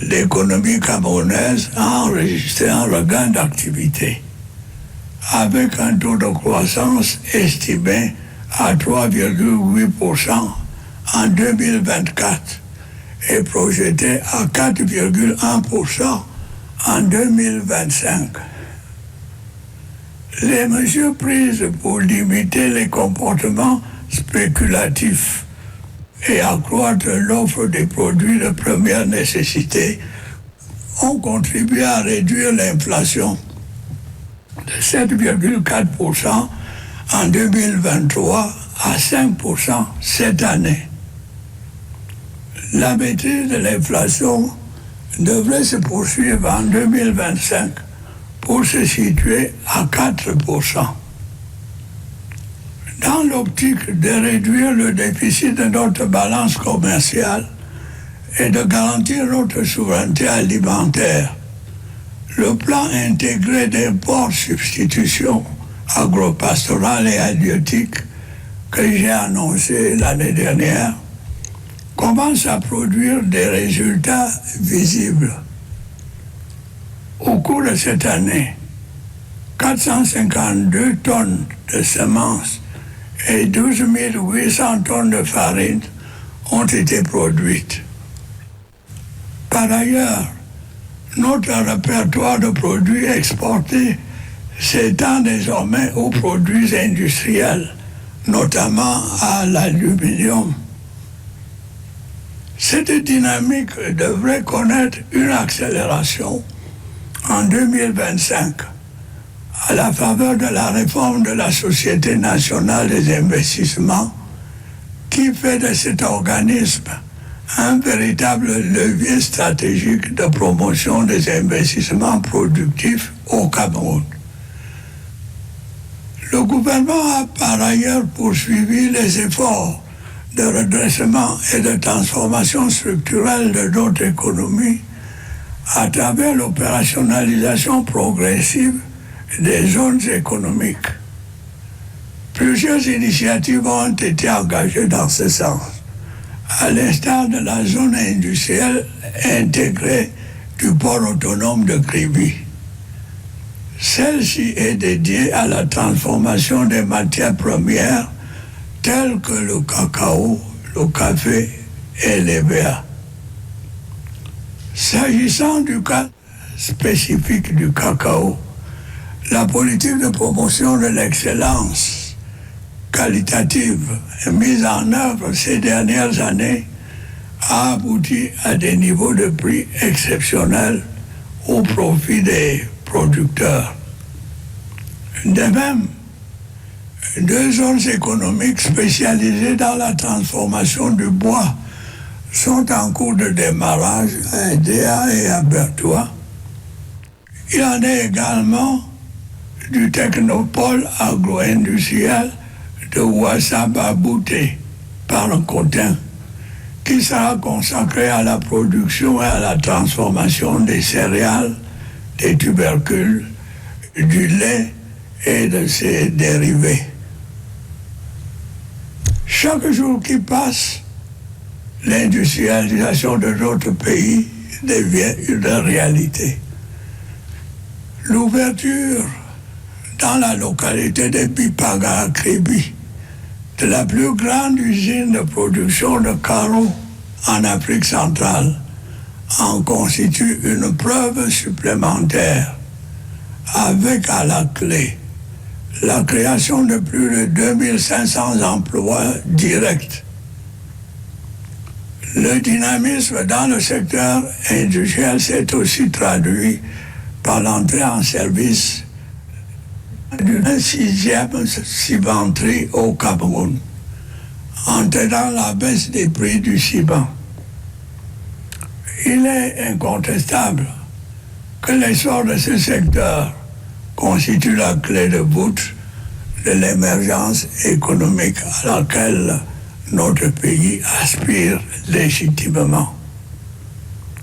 l'économie camerounaise a enregistré un regain d'activité, avec un taux de croissance estimé à 3,8% en 2024 et projeté à 4,1% en 2025. Les mesures prises pour limiter les comportements spéculatifs et accroître l'offre des produits de première nécessité ont contribué à réduire l'inflation de 7,4% en 2023 à 5% cette année. La maîtrise de l'inflation devrait se poursuivre en 2025 pour se situer à 4%. Dans l'optique de réduire le déficit de notre balance commerciale et de garantir notre souveraineté alimentaire, le plan intégré d'import-substitution agropastorale et halieutique que j'ai annoncé l'année dernière commence à produire des résultats visibles. Au cours de cette année, 452 tonnes de semences et 12 800 tonnes de farine ont été produites. Par ailleurs, notre répertoire de produits exportés s'étend désormais aux produits industriels, notamment à l'aluminium. Cette dynamique devrait connaître une accélération en 2025 à la faveur de la réforme de la Société nationale des investissements qui fait de cet organisme un véritable levier stratégique de promotion des investissements productifs au Cameroun. Le gouvernement a par ailleurs poursuivi les efforts de redressement et de transformation structurelle de notre économie à travers l'opérationnalisation progressive des zones économiques. Plusieurs initiatives ont été engagées dans ce sens, à l'instar de la zone industrielle intégrée du port autonome de Kribi. Celle-ci est dédiée à la transformation des matières premières telles que le cacao, le café et les verres. S'agissant du cas spécifique du cacao, la politique de promotion de l'excellence qualitative mise en œuvre ces dernières années a abouti à des niveaux de prix exceptionnels au profit des producteurs. De même, deux zones économiques spécialisées dans la transformation du bois sont en cours de démarrage à Edea et à Bertois. Il en est également du technopôle agro-industriel de Ouassaba-Bouté par un Cotin, qui sera consacré à la production et à la transformation des céréales, des tubercules, du lait et de ses dérivés. Chaque jour qui passe, l'industrialisation de notre pays devient une réalité. L'ouverture dans la localité de Bipaga à Kribi de la plus grande usine de production de carreaux en Afrique centrale en constitue une preuve supplémentaire, avec à la clé la création de plus de 2500 emplois directs. Le dynamisme dans le secteur industriel s'est aussi traduit par l'entrée en service d'une 6e cimenterie au Cameroun, entraînant la baisse des prix du ciment. Il est incontestable que l'essor de ce secteur constitue la clé de voûte de l'émergence économique à laquelle notre pays aspire légitimement.